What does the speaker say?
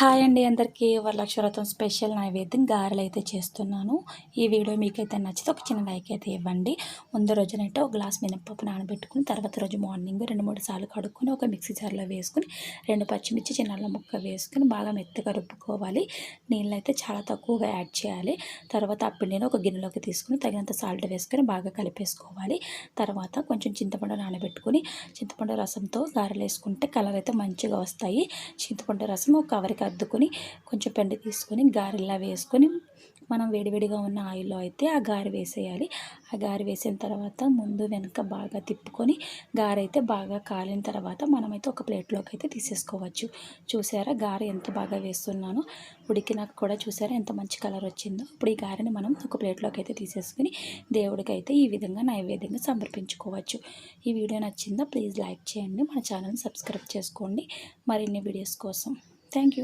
Hi అండి అందరికీ వరలక్ష్మి వ్రతం స్పెషల్ నైవేద్యం గారెలు అయితే చేస్తున్నాను. ఈ వీడియో మీకైతే నచ్చితే ఒక చిన్న లైక్ అయితే ఇవ్వండి. ముందు రోజునైతే ఒక గ్లాస్ మినపప్పు నానబెట్టుకుని తర్వాత రోజు మార్నింగ్ 2-3 సార్లు కడుక్కొని ఒక మిక్సీ జార్లో వేసుకుని 2 పచ్చిమిర్చి చిన్న అల్లం ముక్క వేసుకుని బాగా మెత్తగా రుబ్బుకోవాలి. నీళ్ళు అయితే చాలా తక్కువగా యాడ్ చేయాలి. తర్వాత ఆ పిండిని ఒక గిన్నెలోకి తీసుకుని తగినంత సాల్ట్ వేసుకొని బాగా కలిపేసుకోవాలి. తర్వాత కొంచెం చింతపండు నానబెట్టుకుని చింతపండు రసంతో గారెలు వేసుకుంటే కలర్ అయితే మంచిగా వస్తాయి. చింతపండు రసం ఒక కవర్కి అద్దుకొని కొంచెం పిండి తీసుకొని గారెలా వేసుకొని మనం వేడివేడిగా ఉన్న ఆయిల్లో అయితే ఆ గారె వేసేయాలి. ఆ గారె వేసిన తర్వాత ముందు వెనక బాగా తిప్పుకొని గారె అయితే బాగా కాలిన తర్వాత మనమైతే ఒక ప్లేట్లోకి అయితే తీసేసుకోవచ్చు. చూసారా గారె ఎంత బాగా వేస్తున్నానో, ఉడికినాక కూడా చూసారా ఎంత మంచి కలర్ వచ్చిందో. ఇప్పుడు ఈ గారెని మనం ఒక ప్లేట్లోకి అయితే తీసేసుకుని దేవుడికి అయితే ఈ విధంగా నైవేద్యంగా సమర్పించుకోవచ్చు. ఈ వీడియో నచ్చిందా? ప్లీజ్ లైక్ చేయండి, మన ఛానల్ని సబ్స్క్రైబ్ చేసుకోండి మరిన్ని వీడియోస్ కోసం. Thank you.